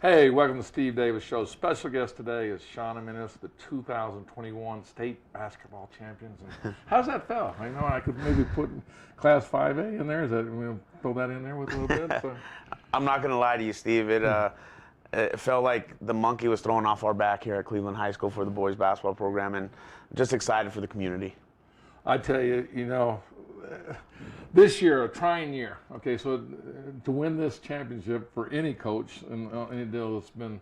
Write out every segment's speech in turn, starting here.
Hey, welcome to Steve Davis Show. Special guest today is Sean Jimenez, the 2021 state basketball champions. And how's that felt? I know I could maybe put Class 5A in there. Is that throw that in there with a little bit? So. I'm not going to lie to you, Steve. It felt like the monkey was thrown off our back here at Cleveland High School for the boys basketball program, and just excited for the community. I tell you, this year, a trying year. Okay, so to win this championship for any coach and any deal, it's been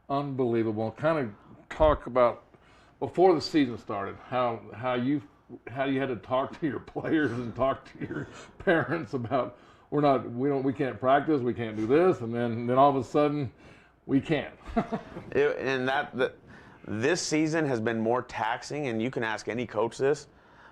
unbelievable. Kind of talk about before the season started, how you had to talk to your players and talk to your parents about we can't practice, we can't do this, and then all of a sudden we can. This season has been more taxing, and you can ask any coach this,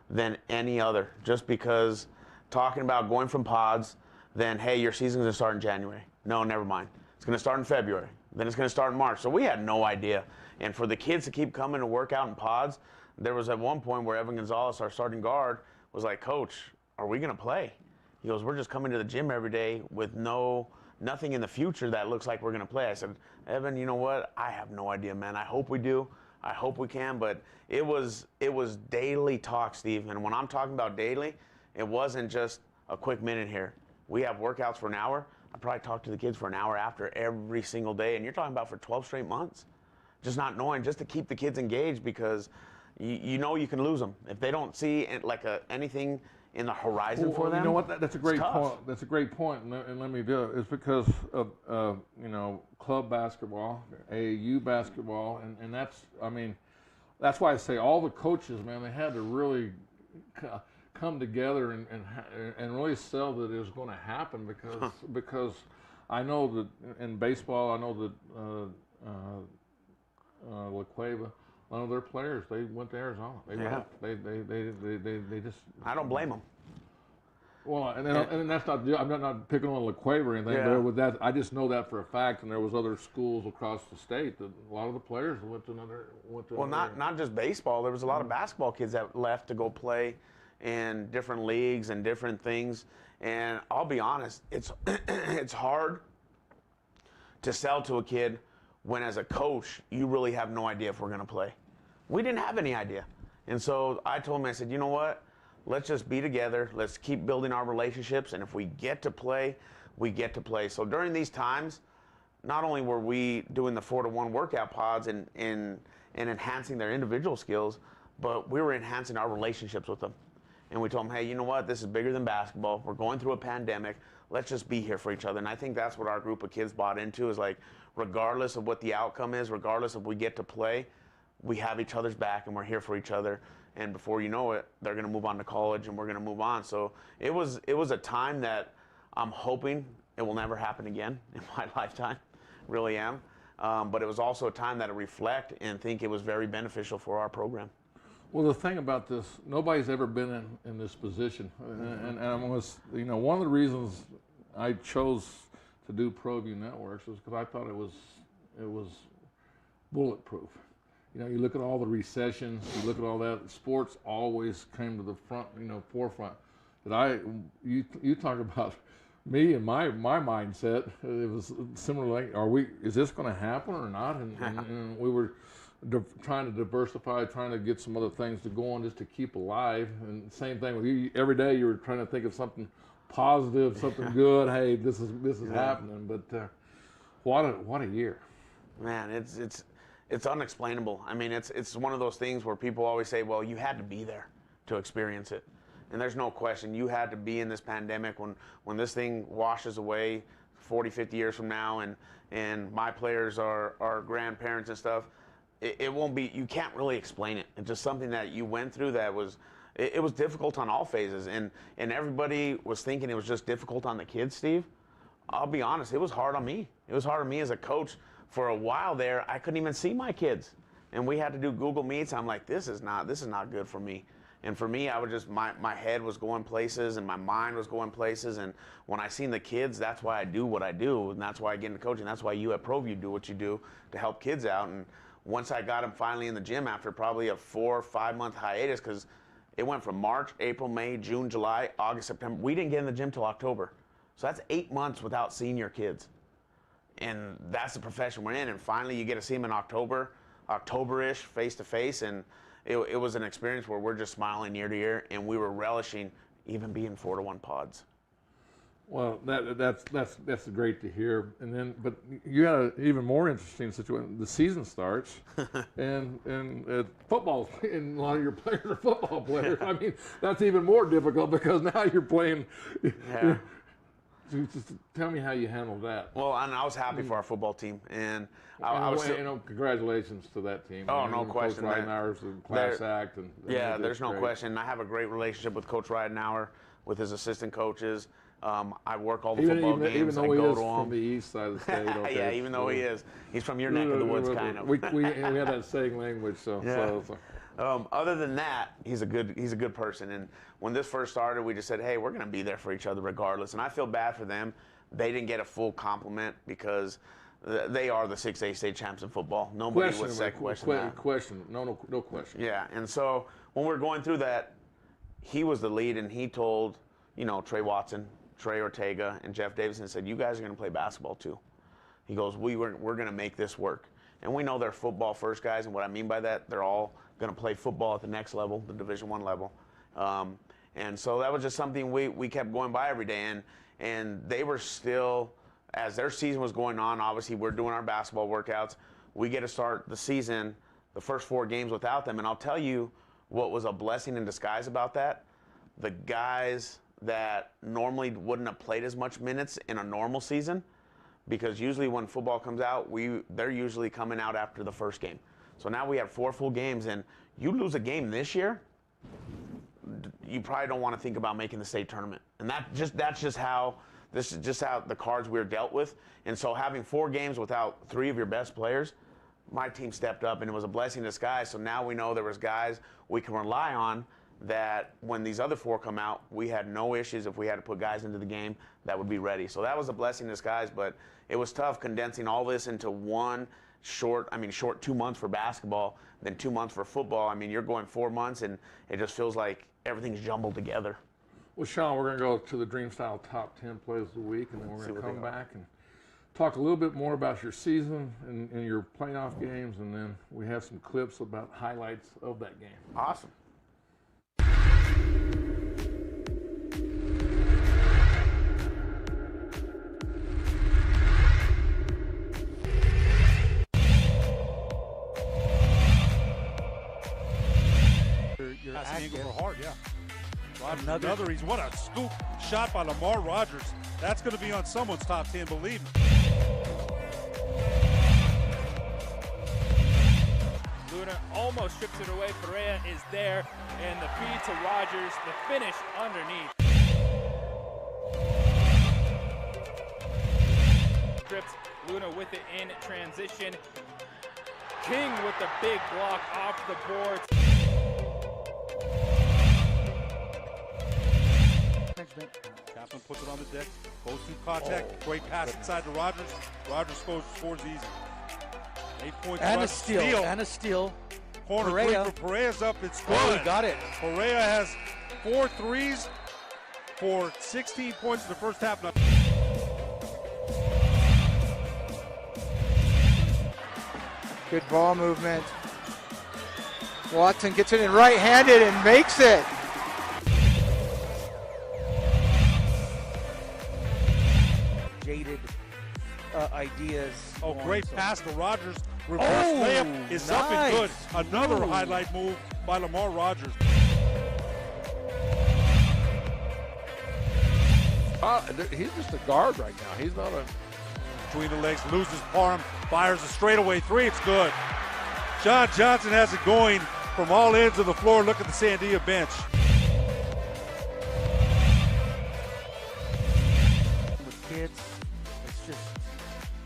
than any other, just because talking about going from pods, then, hey, your season's going to start in January. No, never mind. It's going to start in February. Then it's going to start in March. So we had no idea. And for the kids to keep coming to work out in pods, there was at one point where Evan Gonzalez, our starting guard, was like, Coach, are we going to play? He goes, we're just coming to the gym every day with nothing in the future that looks like we're going to play. I said, Evan, you know what? I have no idea, man. I hope we do. I hope we can, but it was daily talk, Steve. And when I'm talking about daily, it wasn't just a quick minute here. We have workouts for an hour. I probably talk to the kids for an hour after every single day. And you're talking about for 12 straight months. Just not knowing, just to keep the kids engaged, because you know you can lose them. If they don't see anything in the horizon for them. You know what? That's a great point. That's a great point, and let me do it. It's because of club basketball, AAU basketball, and that's why I say all the coaches, man, they had to really come together and really sell that it was going to happen, because I know that in baseball, I know that La Cueva, one of their players, they went to Arizona. They left. They just. I don't blame them. Well, and that's not. I'm not picking on La Cueva or anything. Yeah. But that, I just know that for a fact. And there was other schools across the state that a lot of the players went to another. Well, not just baseball. There was a lot of basketball kids that left to go play in different leagues and different things. And I'll be honest, it's hard to sell to a kid when, as a coach, you really have no idea if we're going to play. We didn't have any idea. And so I told him, I said, you know what? Let's just be together. Let's keep building our relationships. And if we get to play, we get to play. So during these times, not only were we doing the 4-to-1 workout pods and enhancing their individual skills, but we were enhancing our relationships with them. And we told them, hey, you know what? This is bigger than basketball. We're going through a pandemic. Let's just be here for each other. And I think that's what our group of kids bought into, is like, regardless of what the outcome is, regardless if we get to play, we have each other's back and we're here for each other. And before you know it, they're going to move on to college and we're going to move on. So it was a time that I'm hoping it will never happen again in my lifetime. Really am. But it was also a time that I reflect and think it was very beneficial for our program. Well, the thing about this, nobody's ever been in this position, and one of the reasons I chose to do ProView Networks was because I thought it was bulletproof. You look at all the recessions, you look at all that. Sports always came to the front, forefront. You talk about me and my mindset. It was similar. Like, is this going to happen or not? And we were trying to diversify, trying to get some other things to go on just to keep alive. And same thing with you. Every day you were trying to think of something positive, something good. Hey, this is happening. But what a year, man! It's unexplainable. I mean, it's one of those things where people always say, well, you had to be there to experience it. And there's no question, you had to be in this pandemic when this thing washes away 40, 50 years from now, and my players are grandparents and stuff. It won't be, you can't really explain it. It's just something that you went through that was, it was difficult on all phases. And everybody was thinking it was just difficult on the kids, Steve. I'll be honest, it was hard on me. It was hard on me as a coach. For a while there, I couldn't even see my kids. And we had to do Google Meets. I'm like, this is not good for me. And for me, I would just, my head was going places and my mind was going places. And when I seen the kids, that's why I do what I do. And that's why I get into coaching. That's why you at ProView do what you do to help kids out. And once I got them finally in the gym after probably a 4 or 5 month hiatus, because it went from March, April, May, June, July, August, September. We didn't get in the gym till October. So that's 8 months without seeing your kids. And that's the profession we're in. And finally, you get to see him in October-ish, face-to-face. And it was an experience where we're just smiling ear to ear, and we were relishing even being 4-1 pods. Well, that's great to hear. And then, but you had an even more interesting situation. The season starts, and football, and a lot of your players are football players. I mean, that's even more difficult because now you're playing. Yeah. Just tell me how you handled that. Well, and I was happy for our football team, and I was, congratulations to that team. Oh, no question. Coach Ridenhour's a class act, and yeah, there's no question. I have a great relationship with Coach Ridenhour, with his assistant coaches. I work all the football games. Even though I he go is to from the east side of the state. Okay. Yeah, even though he is, he's from your neck of the woods, kind of. We have that same language, so. Yeah. Other than that, he's a good person. And when this first started, we just said, hey, we're going to be there for each other regardless. And I feel bad for them. They didn't get a full compliment because they are the 6A state champs in football. Nobody would say question that. No question. Yeah, and so when we're going through that, he was the lead, and he told, Trey Watson, Trey Ortega, and Jeff Davison, said, you guys are going to play basketball too. He goes, we're going to make this work. And we know they're football first guys, and what I mean by that, they're all going to play football at the next level, the Division I level. And so that was just something we kept going by every day. And they were still, as their season was going on, obviously we're doing our basketball workouts. We get to start the season, the first 4 games without them. And I'll tell you what was a blessing in disguise about that. The guys that normally wouldn't have played as much minutes in a normal season, because usually when football comes out, they're usually coming out after the first game. So now we have 4 full games, and you lose a game this year, you probably don't want to think about making the state tournament. And that's just how the cards we were dealt with. And so having 4 games without 3 of your best players, my team stepped up, and it was a blessing in disguise. So now we know there was guys we can rely on that when these other 4 come out, we had no issues if we had to put guys into the game that would be ready. So that was a blessing in disguise, but it was tough condensing all this into one short 2 months for basketball, then 2 months for football. I mean, you're going 4 months, and it just feels like everything's jumbled together. Well, Sean, we're going to go to the Dream Style Top 10 Plays of the Week, and then we're going to come back and talk a little bit more about your season and your playoff games, and then we have some clips about highlights of that game. Awesome. You're passing angle for hard, yeah. Another, what a scoop shot by Lamar Rogers. That's going to be on someone's top 10, believe me. Luna almost strips it away. Perea is there, and the feed to Rogers, the finish underneath. Strips Luna with it in transition. King with the big block off the boards. Kaplan puts it on the deck, goes through contact, great pass inside to Rogers. Rogers scores easy. 8 points. And a steal. Corner Perea. three for Perea's up. It's good. Oh, he got it. Perea has 4 threes for 16 points in the first half. Good ball movement. Watson gets it in right-handed and makes it. Jaded ideas. Oh, great pass to Rogers. Reverse layup is up and good. Another highlight move by Lamar Rogers. He's just a guard right now. He's not a... Between the legs, loses Parham, fires a straightaway 3. It's good. John Johnson has it going from all ends of the floor. Look at the Sandia bench. With kids, it's just.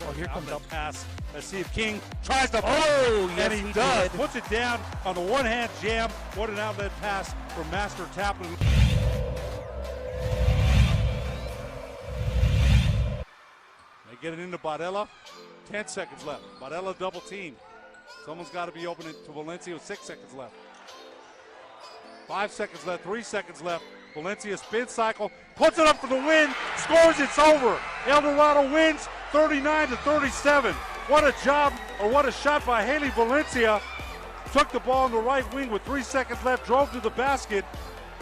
Oh, here comes the pass. Let's see if King tries to. Oh, yes, and he does. Puts it down on the one-hand jam. What an outlet pass from Master Taplin. They get it into Barella. 10 seconds left. Barella double team. Someone's got to be open to Valencia with 6 seconds left. 5 seconds left, 3 seconds left. Valencia spin cycle, puts it up for the win, scores, it's over. El Dorado wins 39-37. What a job, or what a shot by Haley Valencia. Took the ball on the right wing with 3 seconds left, drove to the basket,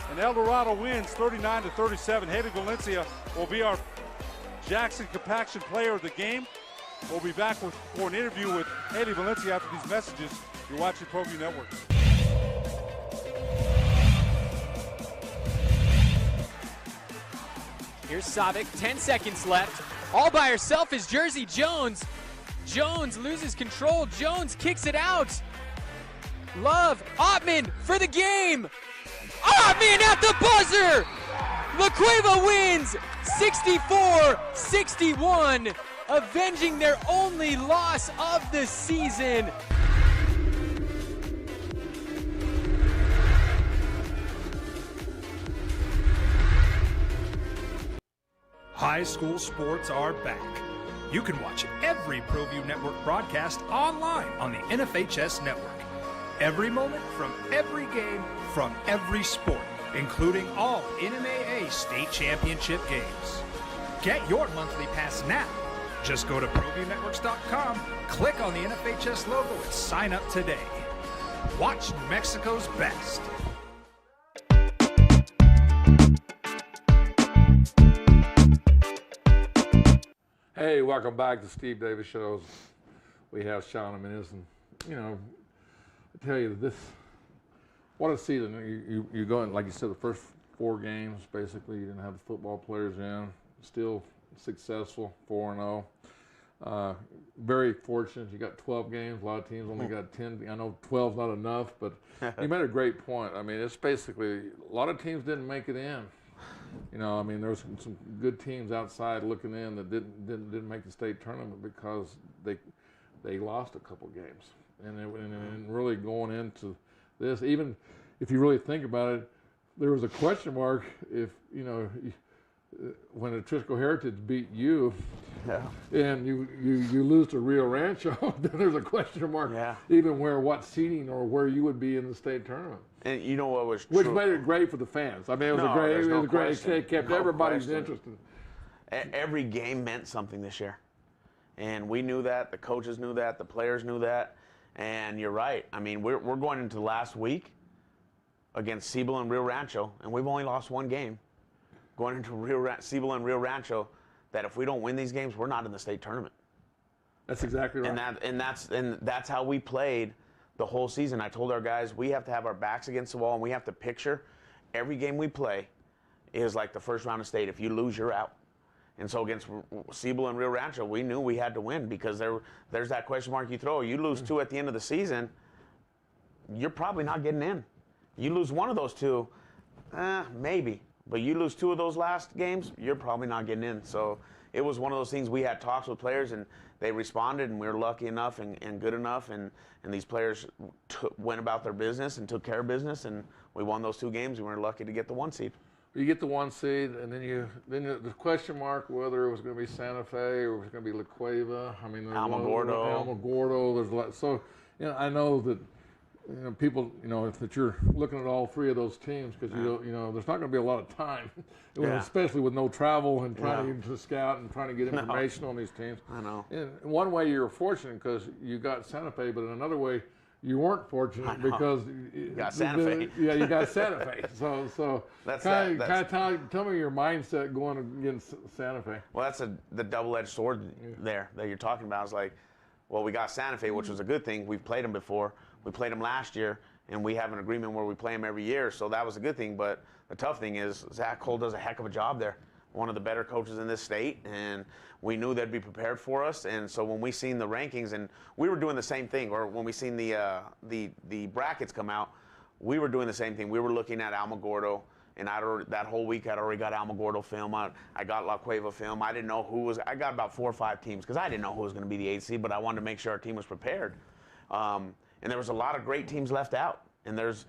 and El Dorado wins 39-37. Haley Valencia will be our Jackson Compaction Player of the Game. We'll be back for an interview with Haley Valencia after these messages. You're watching ProView Network. Here's Savic, 10 seconds left. All by herself is Jersey Jones. Jones loses control. Jones kicks it out. Love, Ottman for the game. Ottman at the buzzer. La Cueva wins 64-61, avenging their only loss of the season. High school sports are back. You can watch every ProView Network broadcast online on the NFHS network. Every moment from every game from every sport, including all NMAA state championship games. Get your monthly pass now. Just go to ProViewNetworks.com, click on the NFHS logo, and sign up today. Watch New Mexico's best. Hey, welcome back to Steve Davis Shows. We have Sean Jimenez, and I tell you this, what a season. You go in, like you said, the first 4 games, basically, you didn't have the football players in, still successful, 4-0. Very fortunate. You got 12 games. A lot of teams only got 10. I know 12's not enough, but you made a great point. I mean, it's basically, a lot of teams didn't make it in. I mean, there was some good teams outside looking in that didn't make the state tournament because they lost a couple games. And really going into this, even if you really think about it, there was a question mark if, when the Trisco Heritage beat you, and you lose to Rio Rancho, then there's a question mark even what seeding or where you would be in the state tournament. And you know what was true? Which made it great for the fans. I mean, it was a great. It kept everybody's interested. Every game meant something this year, and we knew that. The coaches knew that. The players knew that. And you're right. I mean, we're going into the last week against Cibola and Rio Rancho, and we've only lost 1 game. Going into Cibola and Rio Rancho, that if we don't win these games, we're not in the state tournament. That's exactly right. And that's how we played the whole season. I told our guys we have to have our backs against the wall, and we have to picture every game we play is like the first round of state. If you lose, you're out. And so against Cibola and Rio Rancho, we knew we had to win because there's that question mark you throw. You lose 2 at the end of the season, you're probably not getting in. You lose 1 of those 2, maybe. But you lose 2 of those last games, you're probably not getting in. So it was one of those things. We had talks with players, and they responded, and we were lucky enough and good enough, and these players went about their business and took care of business, and we won those 2 games, and we were lucky to get the 1 seed. You get the 1 seed, and then the question mark whether it was going to be Santa Fe or it was going to be La Cueva. I mean, Alamogordo. There's a lot. So, I know that people, that you're looking at all 3 of those teams because there's not going to be a lot of time, especially with no travel and trying to scout and trying to get information on these teams. I know. In one way, you're fortunate because you got Santa Fe, but in another way, you weren't fortunate because you got Santa Fe. Yeah, you got Santa Fe. So tell me your mindset going against Santa Fe. Well, that's the double-edged sword there that you're talking about. It's like, well, we got Santa Fe, which was a good thing. We've played them before. We played them last year, and we have an agreement where we play them every year, so that was a good thing. But the tough thing is Zach Cole does a heck of a job there. One of the better coaches in this state, and we knew they'd be prepared for us. And so when we seen the rankings, and we were doing the same thing, or when we seen the brackets come out, we were doing the same thing. We were looking at Alamogordo, and that whole week I'd already got Alamogordo film. I got La Cueva film. I didn't know who was. I got about 4 or 5 teams because I didn't know who was going to be the 8th seed, but I wanted to make sure our team was prepared. And there was a lot of great teams left out, and there's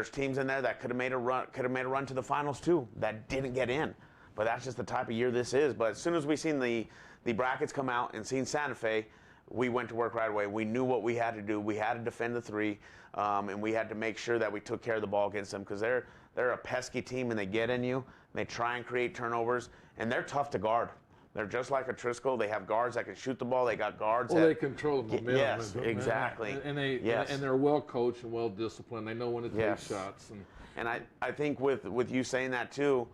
teams in there that could have made a run to the finals too that didn't get in. But that's just the type of year this is. But as soon as we seen the brackets come out and seen Santa Fe, we went to work right away. We knew what we had to do. We had to defend the 3, and we had to make sure that we took care of the ball against them because they're a pesky team and they get in you. And they try and create turnovers, and they're tough to guard. They're just like a Trisco. They have guards that can shoot the ball. They got guards Well, that they control the momentum. Yes, exactly. And they're well coached and well disciplined. They know when to take shots. And I think with you saying that too,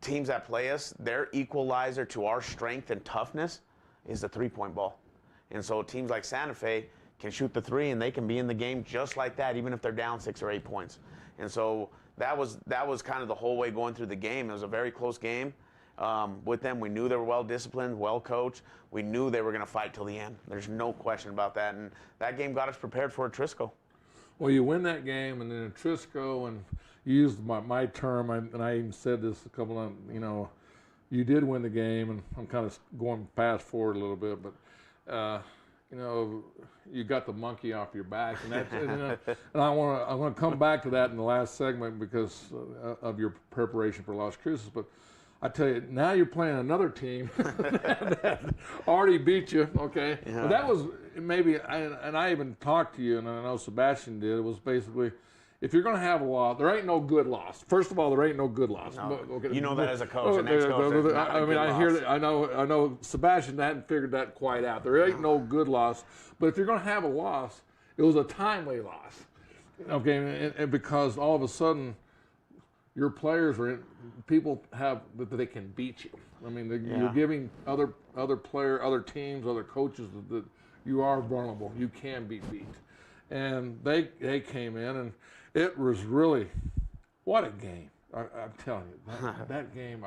teams that play us, their equalizer to our strength and toughness is the three-point ball. And so teams like Santa Fe can shoot the three, and they can be in the game just like that, even if they're down 6 or 8 points. And so that was kind of the whole way going through the game. It was a very close game. With them, we knew they were well disciplined, well coached. We knew they were going to fight till the end. There's no question about that. And that game got us prepared for a Trisco. Well, you win that game, and then in Trisco, and you used my term, and I even said this a couple of, you did win the game, and I'm kind of going fast forward a little bit, but you got the monkey off your back, and that's and I want to come back to that in the last segment because of your preparation for Las Cruces. But I tell you, now you're playing another team that already beat you. Okay, Yeah. But that was maybe, and I even talked to you, and I know Sebastian did. It was basically, if you're going to have a loss, there ain't no good loss. First of all, there ain't no good loss. No. Okay. You know that as a coach, an ex-coach, there's not a good I hear loss. that. I know Sebastian hadn't figured that quite out. There ain't no good loss. But if you're going to have a loss, it was a timely loss. Okay, and because all of a sudden, your players people have that they can beat you. I mean, you're giving other teams, other coaches that you are vulnerable. You can be beat. And they came in, and it was really, what a game. I'm telling you, that game,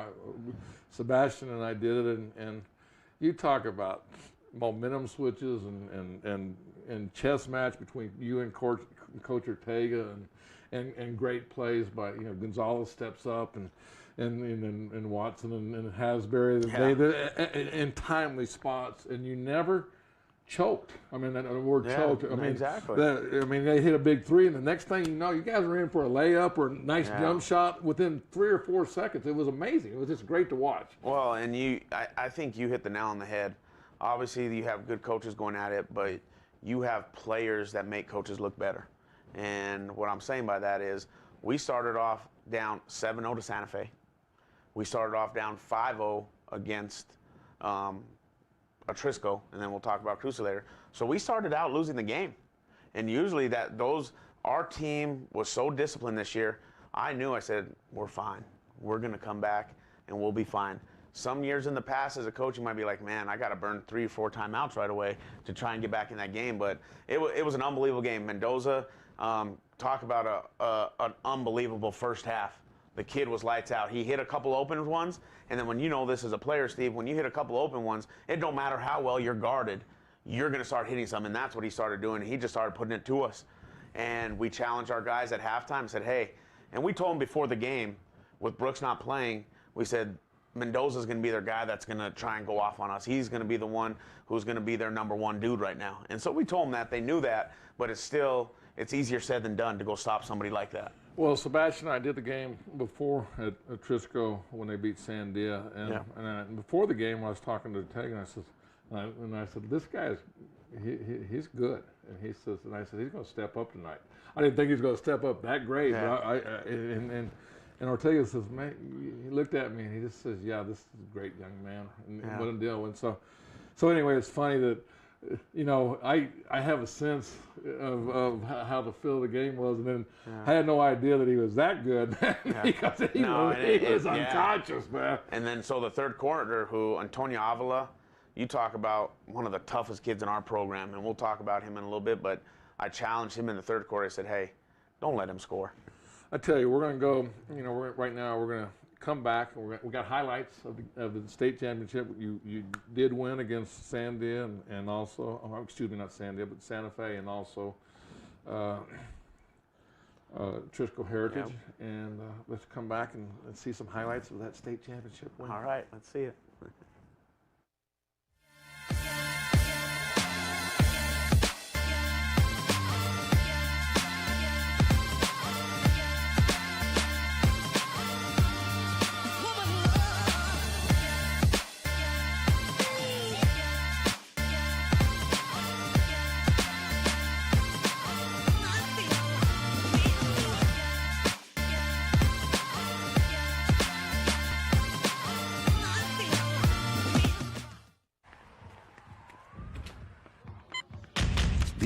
Sebastian and I did it, and you talk about momentum switches and chess match between you and Coach Ortega, and great plays by Gonzalez steps up and Watson and Hasbury in timely spots, and you never choked. I mean, the word choked. I mean, exactly. They hit a big three, and the next thing you know, you guys were in for a layup or a nice jump shot within 3 or 4 seconds. It was amazing. It was just great to watch. Well, and I think you hit the nail on the head. Obviously, you have good coaches going at it, but you have players that make coaches look better. And what I'm saying by that is we started off down 7-0 to Santa Fe. We started off down 5-0 against a Trisco, and then we'll talk about Cruces later. So we started out losing the game. And usually our team was so disciplined this year, I said, we're fine. We're going to come back, and we'll be fine. Some years in the past as a coach, you might be like, man, I got to burn 3 or 4 timeouts right away to try and get back in that game. But it was an unbelievable game. Mendoza, talk about an unbelievable first half. The kid was lights out. He hit a couple open ones, and then when you know this as a player, Steve, when you hit a couple open ones, it don't matter how well you're guarded, you're going to start hitting some, and that's what he started doing. He just started putting it to us. And we challenged our guys at halftime and said, hey, and we told them before the game, with Brooks not playing, we said, Mendoza's going to be their guy that's going to try and go off on us. He's going to be the one who's going to be their number one dude right now. And so we told them that. They knew that, but it's easier said than done to go stop somebody like that. Well, Sebastian and I did the game before at Trisco when they beat Sandia, and before the game I was talking to Ortega, and I said, this guy he's good, and I said he's going to step up tonight. I didn't think he was going to step up that great, but and Ortega says, man, he looked at me and he just says, yeah, this is a great young man, and what a deal. And so anyway, it's funny that, I have a sense of how the feel of the game was, and then I had no idea that he was that good because he was unconscious, man. And then so the third quarter, who Antonio Avila, you talk about one of the toughest kids in our program, and we'll talk about him in a little bit, but I challenged him in the third quarter. I said, hey, don't let him score. I tell you, we're going to go, right now we're going to come back. We got highlights of the state championship. You did win against Sandia and also, not Sandia, but Santa Fe, and also Trisco Heritage. Yep. And let's come back and see some highlights of that state championship win. All right, let's see it.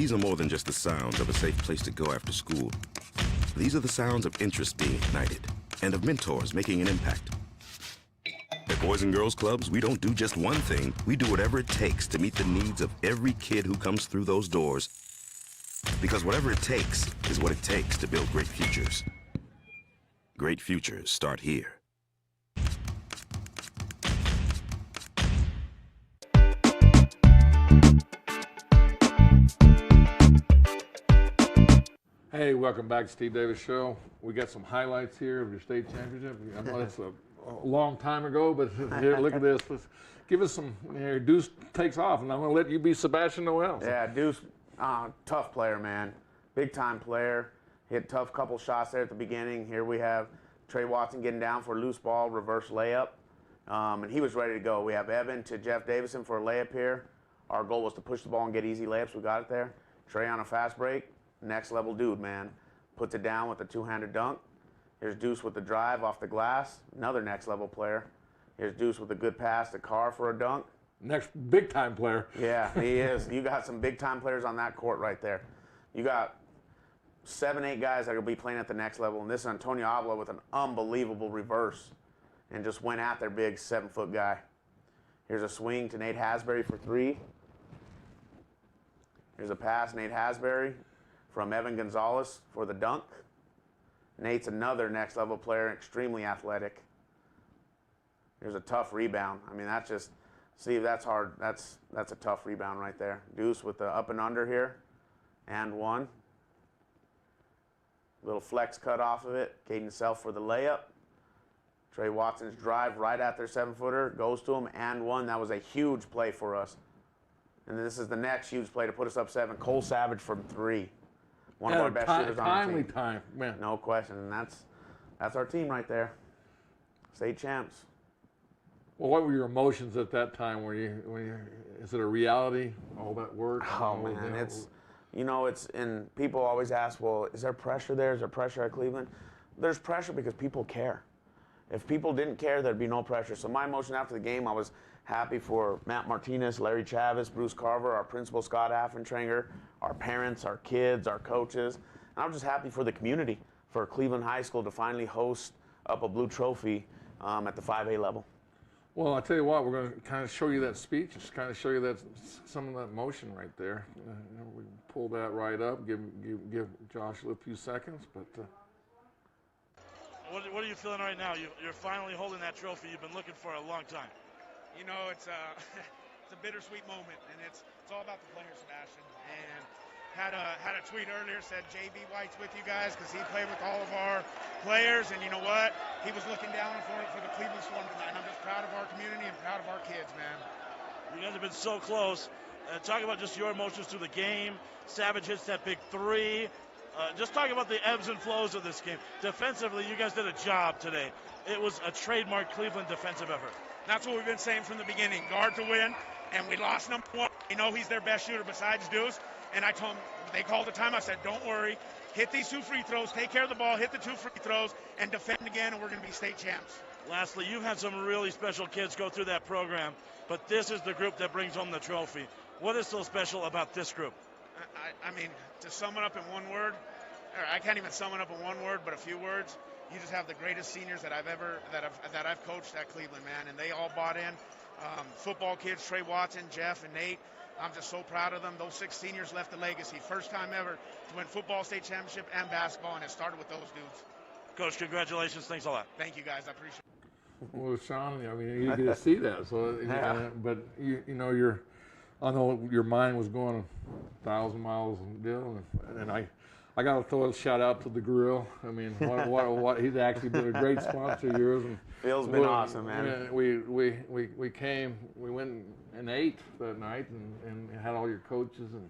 These are more than just the sounds of a safe place to go after school. These are the sounds of interest being ignited and of mentors making an impact. At Boys and Girls Clubs, we don't do just one thing. We do whatever it takes to meet the needs of every kid who comes through those doors. Because whatever it takes is what it takes to build great futures. Great futures start here. Hey, welcome back to Steve Davis Show. We got some highlights here of your state championship. I know it's a long time ago, but here, look at this. Let's give us some. Here, Deuce takes off, and I'm going to let you be Sebastian Noel. Yeah, Deuce, tough player, man. Big time player. Hit tough couple shots there at the beginning. Here we have Trey Watson getting down for a loose ball, reverse layup, and he was ready to go. We have Evan to Jeff Davison for a layup here. Our goal was to push the ball and get easy layups. We got it there. Trey on a fast break. Next level dude, man. Puts it down with a two-handed dunk. Here's Deuce with the drive off the glass. Another next level player. Here's Deuce with a good pass to Carr for a dunk. Next big time player. Yeah, he is. You got some big time players on that court right there. You got 7, 8 guys that will be playing at the next level. And this is Antonio Avila with an unbelievable reverse and just went at their big 7-foot guy. Here's a swing to Nate Hasbury for 3. Here's a pass, Nate Hasbury, from Evan Gonzalez for the dunk. Nate's another next level player, extremely athletic. There's a tough rebound. I mean, that's just, Steve, that's hard. That's a tough rebound right there. Deuce with the up and under here, and 1. Little flex cut off of it. Caden Self for the layup. Trey Watson's drive right at their 7-footer, goes to him, and 1. That was a huge play for us. And this is the next huge play to put us up 7. Cole Savage from 3. One of our best shooters on our team. Timely, man. No question, and that's our team right there. State champs. Well, what were your emotions at that time? Is it a reality? All that work? Oh man, it's and people always ask, well, is there pressure there? Is there pressure at Cleveland? There's pressure because people care. If people didn't care, there'd be no pressure. So my emotion after the game, I was happy for Matt Martinez, Larry Chavez, Bruce Carver, our principal Scott Affentranger, our parents, our kids, our coaches. And I was just happy for the community, for Cleveland High School to finally host up a blue trophy at the 5A level. Well, I tell you what, we're going to kind of show you that speech, just kind of show you that some of that motion right there. We pull that right up, give Josh a few seconds, but. What are you feeling right now? You're finally holding that trophy you've been looking for a long time. You know, it's a bittersweet moment, and it's all about the players, Sebastian. And had a tweet earlier said JB White's with you guys because he played with all of our players, and you know what? He was looking down for the Cleveland Storm tonight. And I'm just proud of our community and proud of our kids, man. You guys have been so close. Talk about just your emotions through the game. Savage hits that big 3. Just talking about the ebbs and flows of this game. Defensively, you guys did a job today. It was a trademark Cleveland defensive effort. That's what we've been saying from the beginning. Guard to win, and we lost number 1. You know he's their best shooter besides Deuce. And I told him, they called the time. I said, don't worry. Hit these 2 free throws. Take care of the ball. Hit the 2 free throws. And defend again, and we're going to be state champs. Lastly, you've had some really special kids go through that program. But this is the group that brings home the trophy. What is so special about this group? I mean, to sum it up in one word, or I can't even sum it up in one word, but a few words. You just have the greatest seniors that I've coached at Cleveland, man, and they all bought in. Football kids, Trey Watson, Jeff, and Nate. I'm just so proud of them. Those 6 seniors left a legacy. First time ever to win football state championship and basketball, and it started with those dudes. Coach, congratulations. Thanks a lot. Thank you, guys. I appreciate it. Well, Sean, I mean, you get to see that. So, but you know, I know your mind was going 1,000 miles a deal, and I got to throw a shout out to the grill. I mean, what he's actually been a great sponsor of yours. And Phil's been awesome, man. We went and ate that night and had all your coaches and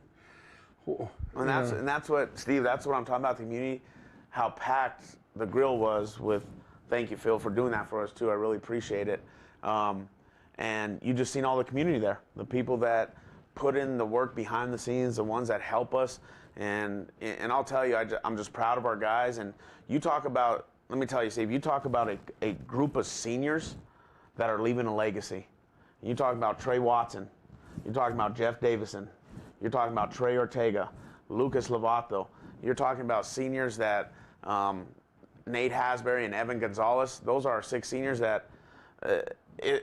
that's what, Steve, that's what I'm talking about, the community, how packed the grill was with. Thank you, Phil, for doing that for us too. I really appreciate it. And you just seen all the community there, the people that put in the work behind the scenes, the ones that help us. And I'll tell you, I'm just proud of our guys. And you talk about, let me tell you, Steve, you talk about a group of seniors that are leaving a legacy. You talk about Trey Watson. You're talking about Jeff Davison. You're talking about Trey Ortega. Lucas Lovato. You're talking about seniors that Nate Hasbury and Evan Gonzalez. Those are our 6 seniors that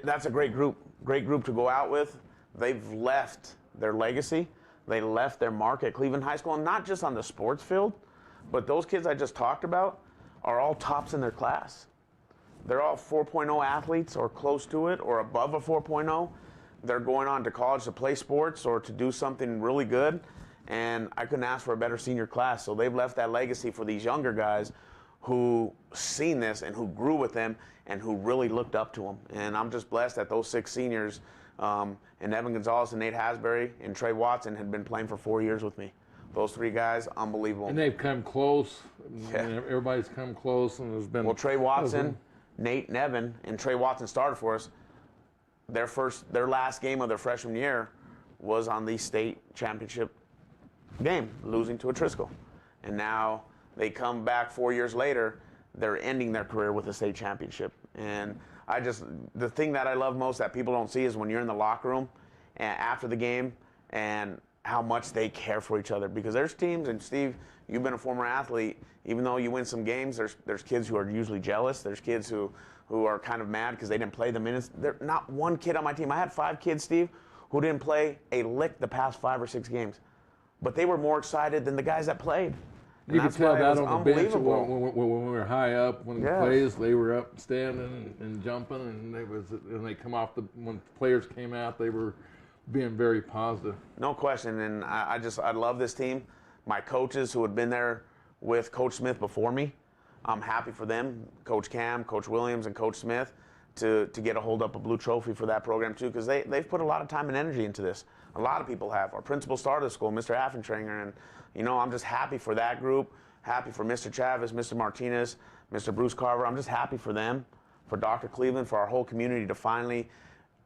that's a great group to go out with. They've left their legacy. They left their mark at Cleveland High School, and not just on the sports field, but those kids I just talked about are all tops in their class. They're all 4.0 athletes or close to it or above a 4.0. They're going on to college to play sports or to do something really good, and I couldn't ask for a better senior class. So they've left that legacy for these younger guys who seen this and who grew with them and who really looked up to them. And I'm just blessed that those 6 seniors, and Evan Gonzalez and Nate Hasbury and Trey Watson had been playing for 4 years with me. Those 3 guys, unbelievable. And they've come close. Yeah. And everybody's come close, and there's been. Well, Trey Watson, Nate and Evan, and Trey Watson started for us. Their last game of their freshman year was on the state championship game, losing to Atrisco. And now they come back 4 years later, they're ending their career with a state championship. And the thing that I love most that people don't see is when you're in the locker room and after the game and how much they care for each other. Because there's teams, and Steve, you've been a former athlete, even though you win some games, there's kids who are usually jealous. There's kids who are kind of mad because they didn't play the minutes. There's not one kid on my team. I had 5 kids, Steve, who didn't play a lick the past 5 or 6 games. But they were more excited than the guys that played. And you could tell that on the bench unbelievable. when we were high up. When Yes. the plays, they were up standing and jumping, and they come off when players came out, they were being very positive. No question, and I love this team. My coaches who had been there with Coach Smith before me, I'm happy for them. Coach Cam, Coach Williams, and Coach Smith to get a hold up a blue trophy for that program too, because they've put a lot of time and energy into this. A lot of people have. Our principal started the school, Mr. Affentranger, and I'm just happy for that group, happy for Mr. Chavez, Mr. Martinez, Mr. Bruce Carver. I'm just happy for them, for Dr. Cleveland, for our whole community to finally.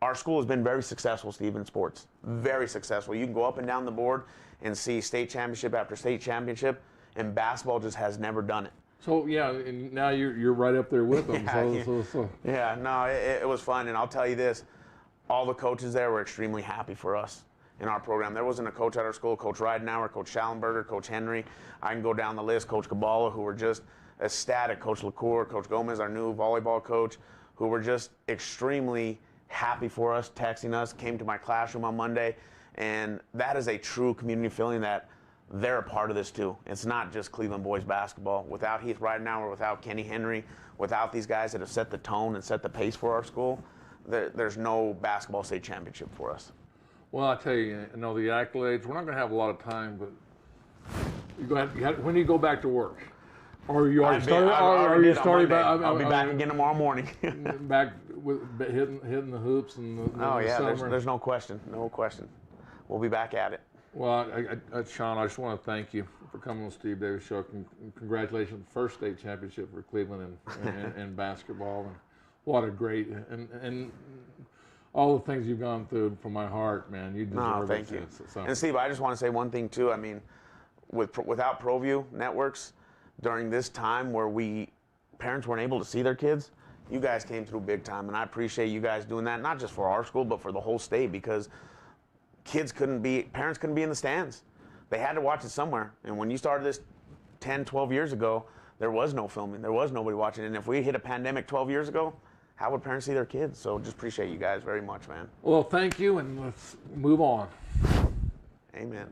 Our school has been very successful, Steve, in sports. Very successful. You can go up and down the board and see state championship after state championship, and basketball just has never done it. So, yeah, and now you're right up there with them. Yeah, no, it was fun, and I'll tell you this. All the coaches there were extremely happy for us in our program. There wasn't a coach at our school, Coach Ridenauer, Coach Schallenberger, Coach Henry. I can go down the list, Coach Kabbalah, who were just ecstatic, Coach LaCour, Coach Gomez, our new volleyball coach, who were just extremely happy for us, texting us, came to my classroom on Monday, and that is a true community feeling that they're a part of this too. It's not just Cleveland boys basketball. Without Heath Ridenauer, without Kenny Henry, without these guys that have set the tone and set the pace for our school, there's no basketball state championship for us. Well, I tell you, the accolades, we're not going to have a lot of time, but when do you go back to work? Or you already started? I'll be back again tomorrow morning. Back with hitting the hoops and the summer. There's no question, We'll be back at it. Well, Sean, I just want to thank you for coming on Steve Davis Show. Congratulations, first state championship for Cleveland in basketball. And what a great and all the things you've gone through from my heart, man. You deserve it. Thank you. And Steve, I just want to say one thing too. I mean, without ProView Networks, during this time where parents weren't able to see their kids, you guys came through big time, and I appreciate you guys doing that, not just for our school, but for the whole state, because parents couldn't be in the stands. They had to watch it somewhere. And when you started this 10, 12 years ago, there was no filming. There was nobody watching. And if we hit a pandemic 12 years ago, how would parents see their kids? So just appreciate you guys very much, man. Well, thank you, and let's move on. Amen.